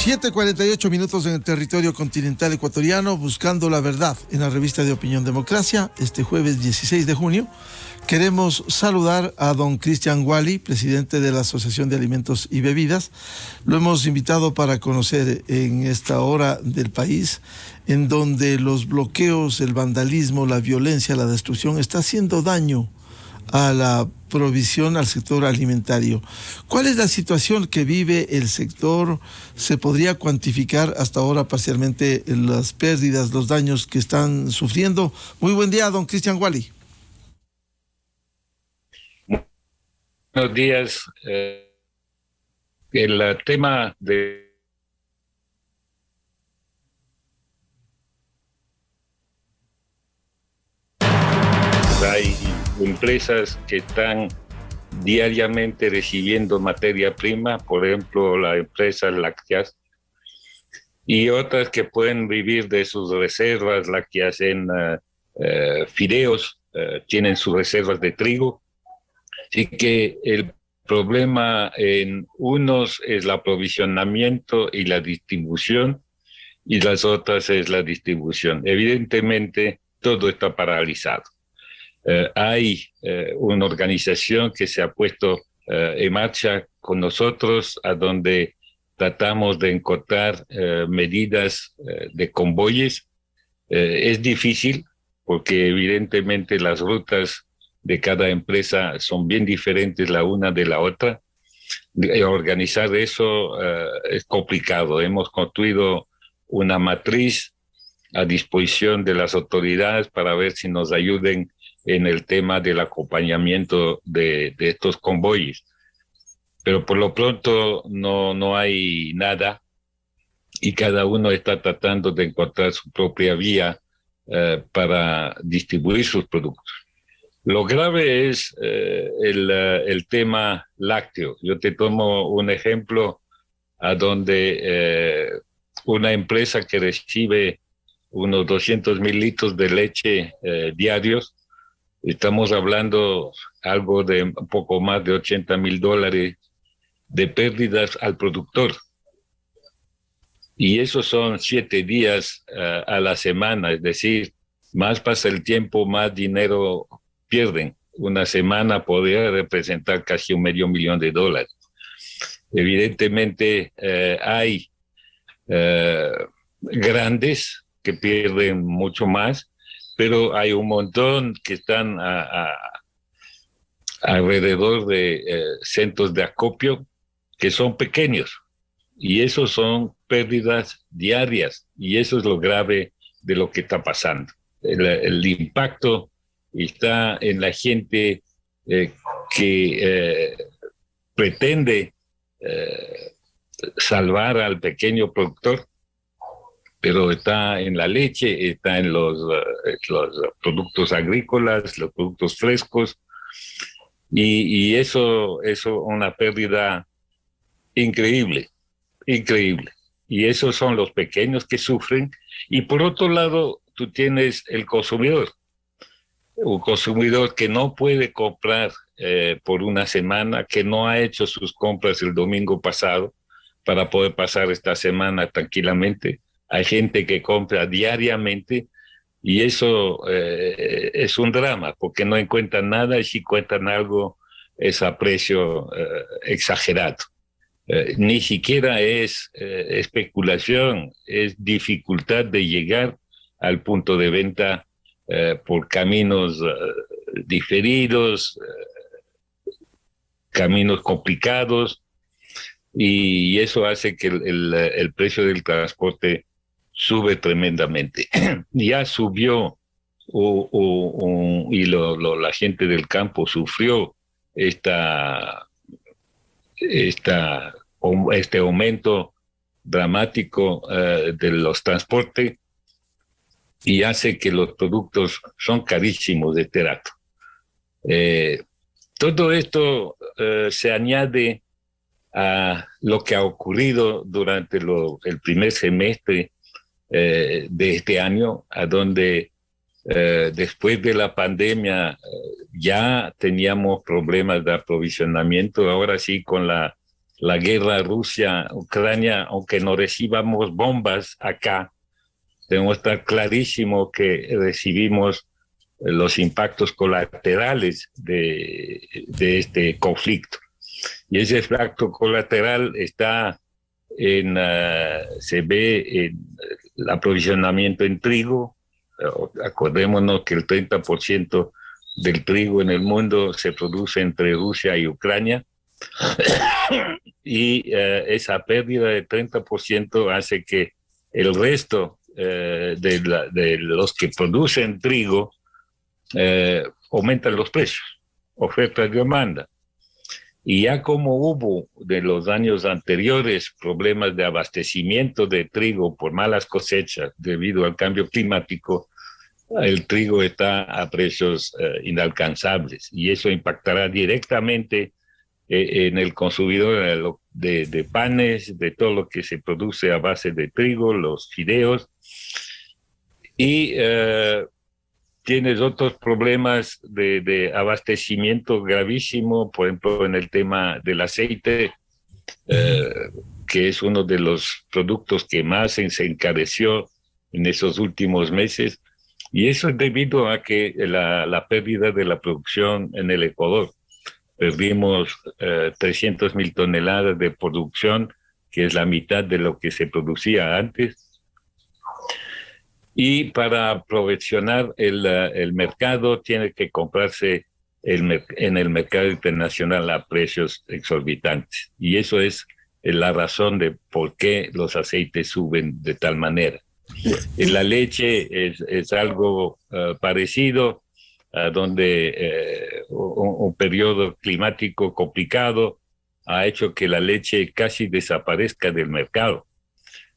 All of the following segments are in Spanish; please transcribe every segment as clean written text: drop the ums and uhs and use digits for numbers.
7:48 en el territorio continental ecuatoriano, buscando la verdad en la revista de Opinión Democracia, este jueves 16 de junio. Queremos saludar a don Cristian Wally, presidente de la Asociación de Alimentos y Bebidas. Lo hemos invitado para conocer en esta hora del país, en donde los bloqueos, el vandalismo, la violencia, la destrucción está haciendo daño a la provisión al sector alimentario. ¿Cuál es la situación que vive el sector? ¿Se podría cuantificar hasta ahora parcialmente las pérdidas, los daños que están sufriendo? Muy buen día, don Cristian Wally. Buenos días. El tema de hay empresas que están diariamente recibiendo materia prima, por ejemplo, la empresa lácteas, y otras que pueden vivir de sus reservas, las que hacen fideos, tienen sus reservas de trigo. Así que el problema en unos es el aprovisionamiento y la distribución, y las otras es la distribución. Evidentemente, todo está paralizado. Hay una organización que se ha puesto en marcha con nosotros, a donde tratamos de encontrar medidas de convoyes. Es difícil porque evidentemente las rutas de cada empresa son bien diferentes la una de la otra. Organizar eso es complicado. Hemos construido una matriz a disposición de las autoridades para ver si nos ayuden en el tema del acompañamiento de estos convoyes. Pero por lo pronto no hay nada, y cada uno está tratando de encontrar su propia vía para distribuir sus productos. Lo grave es el tema lácteo. Yo te tomo un ejemplo a donde una empresa que recibe unos 200,000 litros de leche diarios, estamos hablando algo de un poco más de $80,000 de pérdidas al productor. Y esos son 7 días a la semana, es decir, más pasa el tiempo, más dinero pierden. Una semana podría representar casi $500,000. Evidentemente hay grandes que pierden mucho más, pero hay un montón que están alrededor de centros de acopio que son pequeños, y esos son pérdidas diarias, y eso es lo grave de lo que está pasando. El impacto está en la gente que pretende salvar al pequeño productor, pero está en la leche, está en los productos agrícolas, los productos frescos, y eso es una pérdida increíble. Y esos son los pequeños que sufren. Y por otro lado, tú tienes el consumidor, un consumidor que no puede comprar por una semana, que no ha hecho sus compras el domingo pasado para poder pasar esta semana tranquilamente. Hay gente que compra diariamente, y eso es un drama, porque no encuentran nada, y si encuentran algo es a precio exagerado. Ni siquiera es especulación, es dificultad de llegar al punto de venta por caminos diferidos, caminos complicados, y eso hace que el precio del transporte sube tremendamente. Ya subió, y la gente del campo sufrió este aumento dramático de los transportes, y hace que los productos son carísimos de este rato. Todo esto se añade a lo que ha ocurrido durante el primer semestre de este año, a donde después de la pandemia ya teníamos problemas de aprovisionamiento. Ahora sí, con la la guerra Rusia-Ucrania, aunque no recibamos bombas acá, tenemos que estar clarísimo que recibimos los impactos colaterales de este conflicto. Y ese efecto colateral se ve en el aprovisionamiento en trigo. Acordémonos que el 30% del trigo en el mundo se produce entre Rusia y Ucrania. Y esa pérdida de 30% hace que el resto de los que producen trigo aumentan los precios, oferta y demanda. Y ya como hubo de los años anteriores problemas de abastecimiento de trigo por malas cosechas debido al cambio climático, el trigo está a precios inalcanzables y eso impactará directamente en el consumidor de panes, de todo lo que se produce a base de trigo, los fideos. Y tienes otros problemas de abastecimiento gravísimo, por ejemplo, en el tema del aceite, que es uno de los productos que más se encareció en esos últimos meses. Y eso es debido a que la pérdida de la producción en el Ecuador. Perdimos 300,000 toneladas de producción, que es la mitad de lo que se producía antes. Y para aprovisionar el mercado tiene que comprarse en el mercado internacional a precios exorbitantes. Y eso es la razón de por qué los aceites suben de tal manera. La leche es algo parecido, donde un periodo climático complicado ha hecho que la leche casi desaparezca del mercado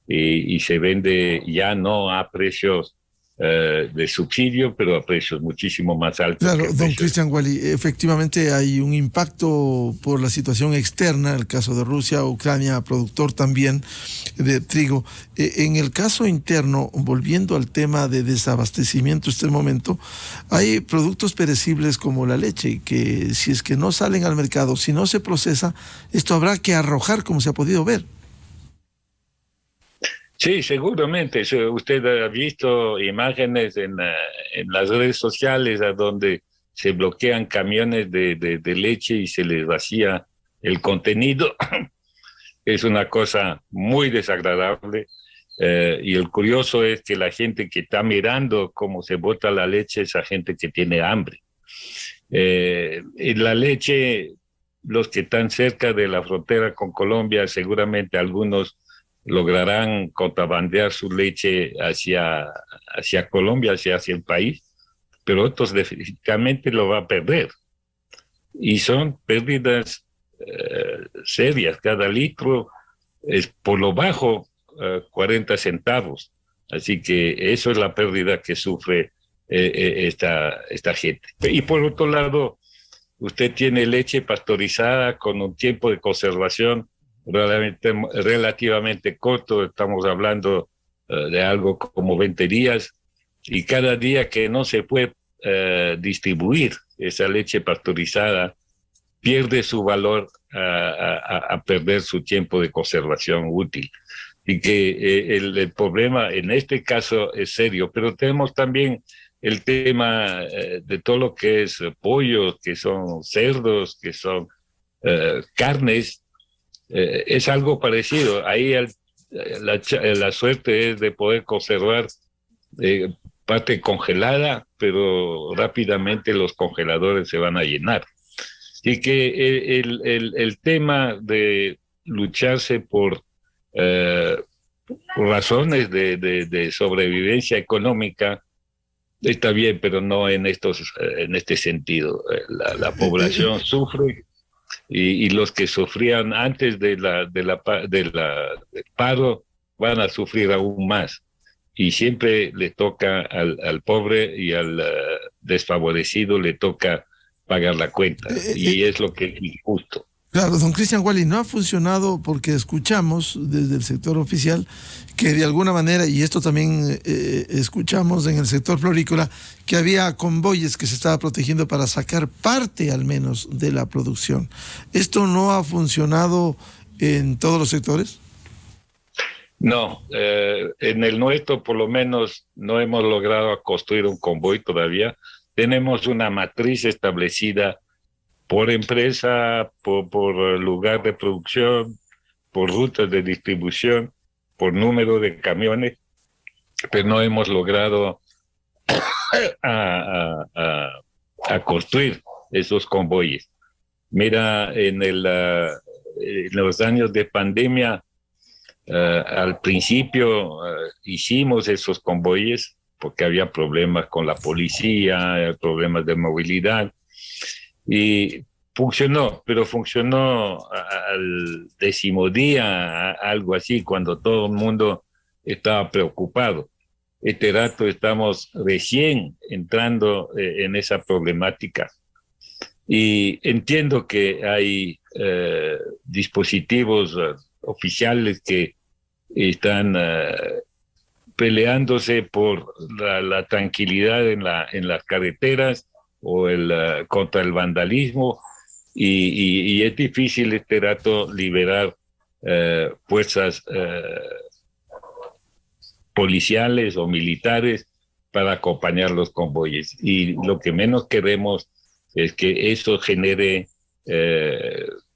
y se vende ya no a precios de subsidio, pero a precios muchísimo más altos. Claro, don Cristian Wally, efectivamente hay un impacto por la situación externa, el caso de Rusia, Ucrania, productor también de trigo. En el caso interno, volviendo al tema de desabastecimiento este momento, hay productos perecibles como la leche, que si es que no salen al mercado, si no se procesa, esto habrá que arrojar, como se ha podido ver. Sí, seguramente. Usted ha visto imágenes en las redes sociales a donde se bloquean camiones de leche y se les vacía el contenido. Es una cosa muy desagradable. Y el curioso es que la gente que está mirando cómo se bota la leche es la gente que tiene hambre. En la leche, los que están cerca de la frontera con Colombia, seguramente algunos lograrán contrabandear su leche hacia Colombia, hacia el país, pero otros definitivamente lo va a perder. Y son pérdidas serias. Cada litro es por lo bajo 40 centavos. Así que eso es la pérdida que sufre esta gente. Y por otro lado, usted tiene leche pasteurizada con un tiempo de conservación relativamente corto, estamos hablando de algo como 20 días, y cada día que no se puede distribuir esa leche pasteurizada, pierde su valor a perder su tiempo de conservación útil. Y que el problema en este caso es serio, pero tenemos también el tema de todo lo que es pollo, que son cerdos, que son carnes. Es algo parecido. Ahí la suerte es de poder conservar parte congelada, pero rápidamente los congeladores se van a llenar. Y que el tema de lucharse por razones de sobrevivencia económica está bien, pero no en este sentido. La población sufre. Y los que sufrían antes del paro van a sufrir aún más. Y siempre le toca al pobre y al desfavorecido le toca pagar la cuenta. Y es lo que es injusto. Claro, don Cristian Wally, no ha funcionado porque escuchamos desde el sector oficial que de alguna manera, y esto también escuchamos en el sector florícola, que había convoyes que se estaba protegiendo para sacar parte al menos de la producción. Esto no ha funcionado en todos los sectores? No, en el nuestro por lo menos no hemos logrado construir un convoy todavía. Tenemos una matriz establecida por empresa, por lugar de producción, por rutas de distribución, por número de camiones, pero no hemos logrado a construir esos convoyes. Mira, en los años de pandemia, al principio hicimos esos convoyes porque había problemas con la policía, problemas de movilidad, y funcionó, pero funcionó al 10º día, algo así, cuando todo el mundo estaba preocupado. Este rato estamos recién entrando en esa problemática. Y entiendo que hay dispositivos oficiales que están peleándose por la tranquilidad en las carreteras o contra el vandalismo, y es difícil este rato liberar fuerzas policiales o militares para acompañar los convoyes. Y lo que menos queremos es que eso genere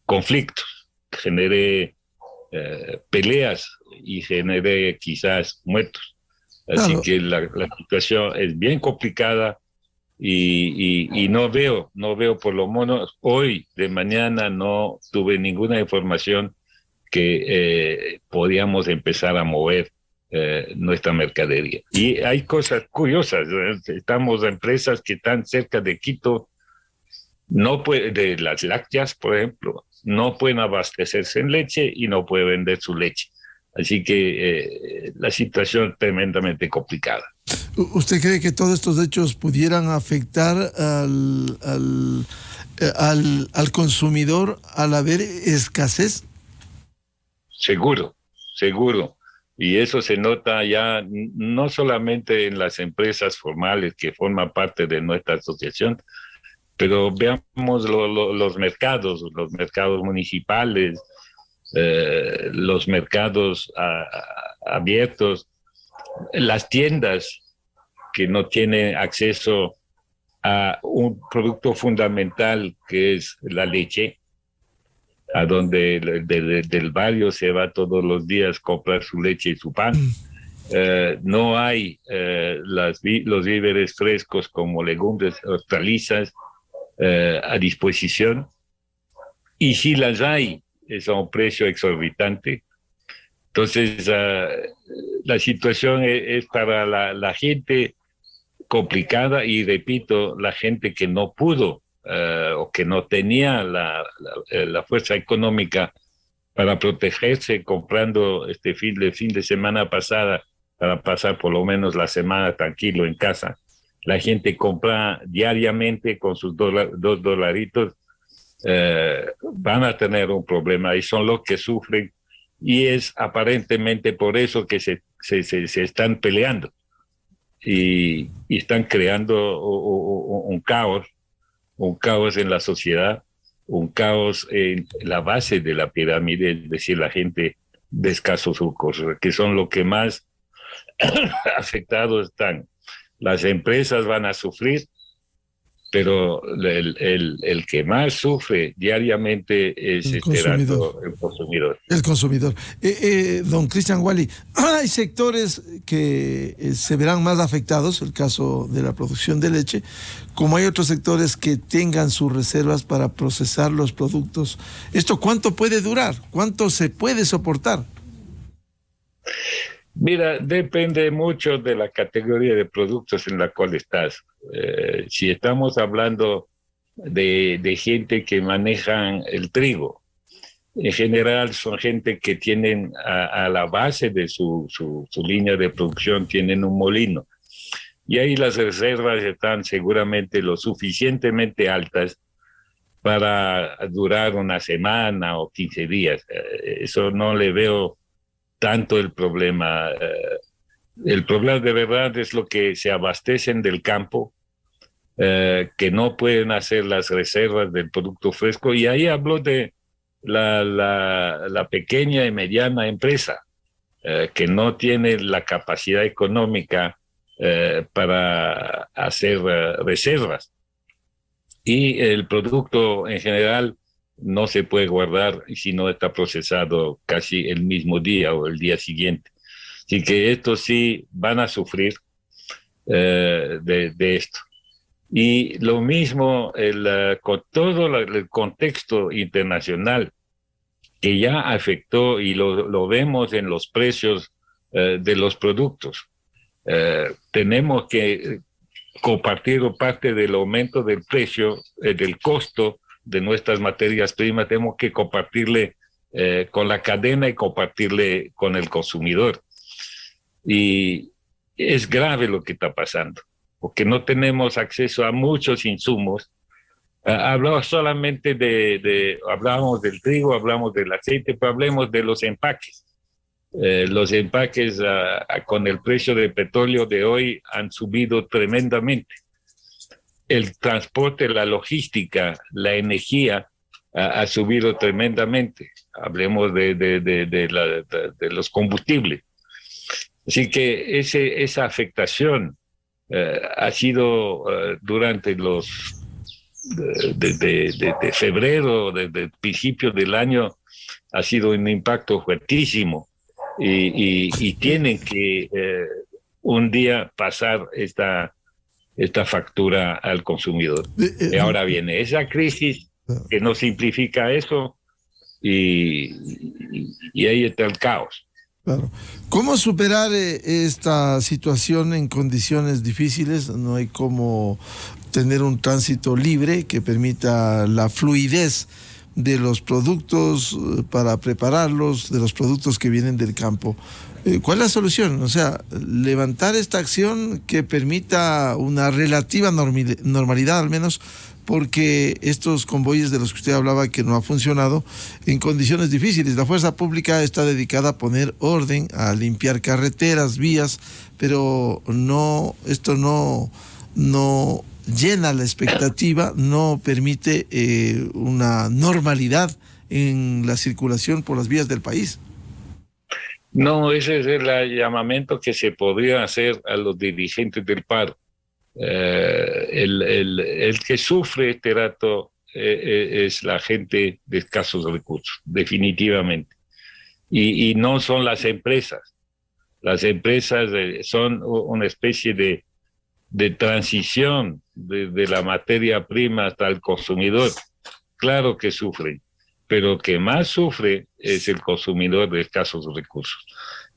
conflictos, genere peleas y genere quizás muertos. Así Claro. que la situación es bien complicada y no veo por lo menos hoy de mañana no tuve ninguna información que podíamos empezar a mover nuestra mercadería. Y hay cosas curiosas, estamos empresas que están cerca de Quito, no puede, de las lácteas, por ejemplo, no pueden abastecerse en leche y no pueden vender su leche. Así que la situación es tremendamente complicada. ¿Usted cree que todos estos hechos pudieran afectar al consumidor al haber escasez? Seguro. Y eso se nota ya no solamente en las empresas formales que forman parte de nuestra asociación, pero veamos los mercados municipales, los mercados abiertos, las tiendas que no tienen acceso a un producto fundamental que es la leche, a donde del barrio se va todos los días a comprar su leche y su pan. No hay los víveres frescos como legumbres, hortalizas a disposición, y si las hay es a un precio exorbitante. Entonces la situación es para la gente complicada, y repito, la gente que no pudo o que no tenía la fuerza económica para protegerse comprando este fin de semana pasada, para pasar por lo menos la semana tranquilo en casa. La gente compra diariamente con sus $2, van a tener un problema y son los que sufren, y es aparentemente por eso que se están peleando y están creando un caos en la sociedad, un caos en la base de la pirámide, es decir, la gente de escasos recursos, que son los que más afectados están. Las empresas van a sufrir, pero el que más sufre diariamente es El consumidor. el consumidor. El consumidor. Don Cristian Wally, hay sectores que se verán más afectados, el caso de la producción de leche, como hay otros sectores que tengan sus reservas para procesar los productos. ¿Esto cuánto puede durar? ¿Cuánto se puede soportar? Mira, depende mucho de la categoría de productos en la cual estás. Si estamos hablando de gente que manejan el trigo, en general son gente que tienen a la base de su línea de producción, tienen un molino. Y ahí las reservas están seguramente lo suficientemente altas para durar una semana o 15 días. Eso no le veo tanto el problema. El problema de verdad es lo que se abastecen del campo, que no pueden hacer las reservas del producto fresco. Y ahí hablo de la pequeña y mediana empresa que no tiene la capacidad económica para hacer reservas. Y el producto en general no se puede guardar si no está procesado casi el mismo día o el día siguiente. Así que estos sí van a sufrir de esto. Y lo mismo con todo el contexto internacional que ya afectó y lo vemos en los precios de los productos. Tenemos que compartir parte del aumento del precio, del costo de nuestras materias primas, tenemos que compartirle con la cadena y compartirle con el consumidor. Y es grave lo que está pasando, porque no tenemos acceso a muchos insumos. Hablamos solamente hablamos del trigo, hablamos del aceite, pero hablemos de los empaques. Los empaques con el precio del petróleo de hoy han subido tremendamente. El transporte, la logística, la energía ha subido tremendamente. Hablemos de los combustibles. Así que esa afectación ha sido durante de febrero, desde el principio del año, ha sido un impacto fuertísimo. Y tienen que un día pasar esta factura al consumidor. Y ahora viene esa crisis que no simplifica eso y ahí está el caos. Claro. ¿Cómo superar esta situación en condiciones difíciles? No hay cómo tener un tránsito libre que permita la fluidez de los productos para prepararlos, de los productos que vienen del campo. ¿Cuál es la solución? O sea, levantar esta acción que permita una relativa normalidad, al menos, porque estos convoyes de los que usted hablaba que no ha funcionado en condiciones difíciles. La fuerza pública está dedicada a poner orden, a limpiar carreteras, vías, pero esto no llena la expectativa, no permite una normalidad en la circulación por las vías del país. No, ese es el llamamiento que se podría hacer a los dirigentes del paro. El que sufre este rato es la gente de escasos recursos, definitivamente. Y no son las empresas. Las empresas son una especie de transición de la materia prima hasta el consumidor. Claro que sufren, pero el que más sufre es el consumidor de escasos recursos.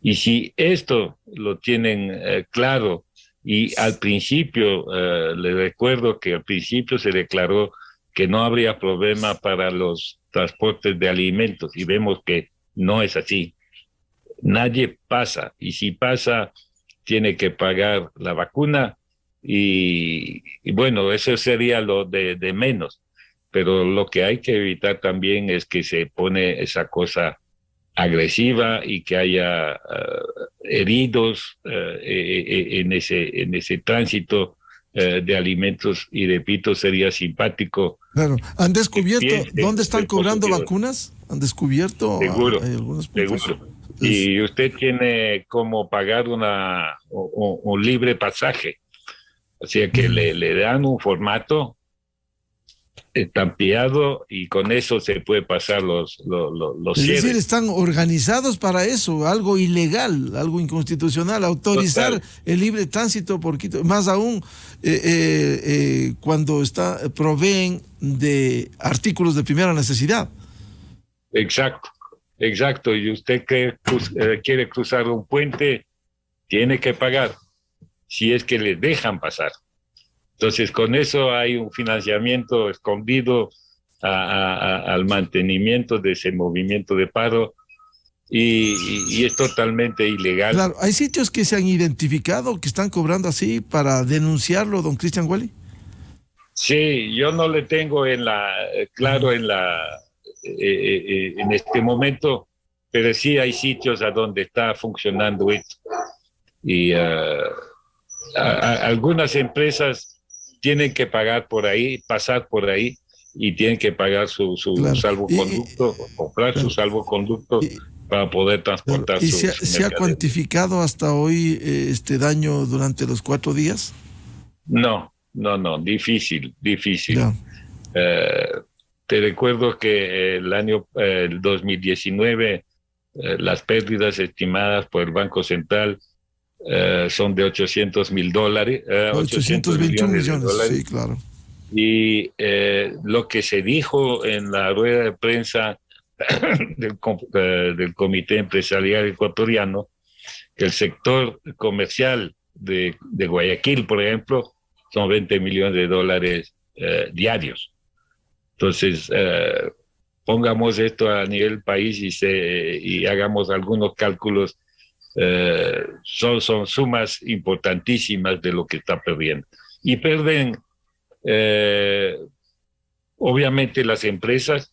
Y si esto lo tienen claro, y al principio, les recuerdo que al principio se declaró que no habría problema para los transportes de alimentos, y vemos que no es así. Nadie pasa, y si pasa, tiene que pagar la vacuna, y bueno, eso sería lo de menos. Pero lo que hay que evitar también es que se pone esa cosa agresiva y que haya heridos en ese tránsito de alimentos, y repito, sería simpático. Claro. ¿Han descubierto dónde están cobrando vacunas? ¿Han descubierto? Seguro, hay algunos puntos? seguro. Y usted tiene como pagar un libre pasaje. O sea que le dan un formato estampiado y con eso se puede pasar los es cierres. decir, están organizados para eso, algo ilegal, algo inconstitucional, autorizar Total. el libre tránsito por Quito, más aún cuando proveen de artículos de primera necesidad. Exacto. Y usted quiere cruzar un puente, tiene que pagar, si es que le dejan pasar. Entonces, con eso hay un financiamiento escondido al mantenimiento de ese movimiento de paro y es totalmente ilegal. Claro, ¿hay sitios que se han identificado que están cobrando así para denunciarlo, don Cristian Wally? Sí, yo no le tengo en este momento, pero sí hay sitios a donde está funcionando esto. Y algunas empresas tienen que pagar por ahí, pasar por ahí, y tienen que pagar su Claro. salvoconducto, comprar su salvoconducto para poder transportar ¿Y sus se ha mercaderías. cuantificado hasta hoy este daño durante los 4 días? No, difícil. Ya. Te recuerdo que el 2019, las pérdidas estimadas por el Banco Central son de $800 millones, 821 de millones, dólares. sí, claro. Y lo que se dijo en la rueda de prensa del Comité Empresarial Ecuatoriano, que el sector comercial de Guayaquil, por ejemplo, son $20 millones diarios. Entonces, pongamos esto a nivel país y hagamos algunos cálculos. Son sumas importantísimas de lo que está perdiendo. Y pierden, obviamente, las empresas,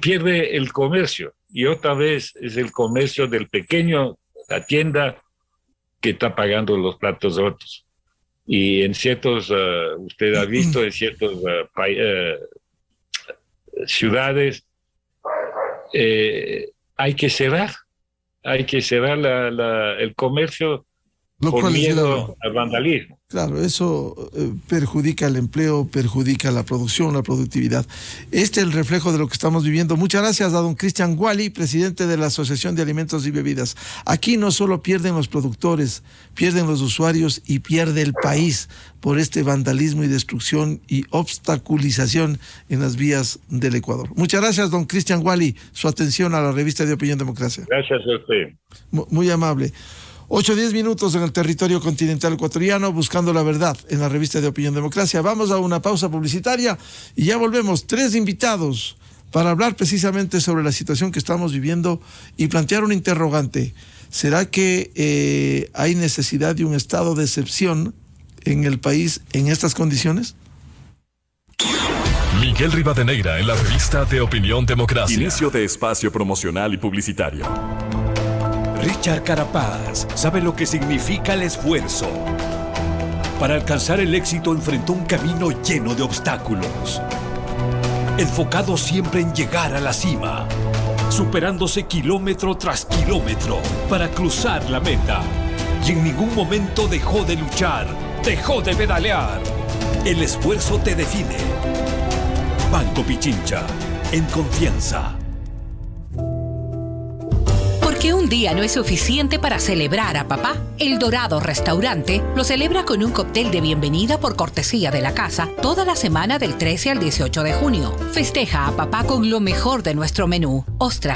pierde el comercio. Y otra vez es el comercio del pequeño, la tienda, que está pagando los platos rotos. Y en ciertos, usted ha visto, en ciertos ciudades, hay que cerrar el comercio por miedo al vandalismo. Claro, eso perjudica el empleo, perjudica la producción, la productividad. Este es el reflejo de lo que estamos viviendo. Muchas gracias a don Cristian Wally, presidente de la Asociación de Alimentos y Bebidas. Aquí no solo pierden los productores, pierden los usuarios y pierde el país por este vandalismo y destrucción y obstaculización en las vías del Ecuador. Muchas gracias, don Cristian Wally, su atención a la revista de Opinión Democracia. Gracias a usted. Muy amable. 8-10 minutos en el territorio continental ecuatoriano, buscando la verdad en la revista de Opinión Democracia. Vamos a una pausa publicitaria y ya volvemos. 3 invitados para hablar precisamente sobre la situación que estamos viviendo y plantear un interrogante. ¿Será que hay necesidad de un estado de excepción en el país en estas condiciones? Miguel Rivadeneira en la revista de Opinión Democracia. Inicio de espacio promocional y publicitario. Richard Carapaz sabe lo que significa el esfuerzo. Para alcanzar el éxito enfrentó un camino lleno de obstáculos, enfocado siempre en llegar a la cima, superándose kilómetro tras kilómetro para cruzar la meta. Y en ningún momento dejó de luchar, dejó de pedalear. El esfuerzo te define. Banco Pichincha, en confianza. Porque un día no es suficiente para celebrar a papá. El Dorado Restaurante lo celebra con un cóctel de bienvenida por cortesía de la casa toda la semana del 13 al 18 de junio. Festeja a papá con lo mejor de nuestro menú: ostras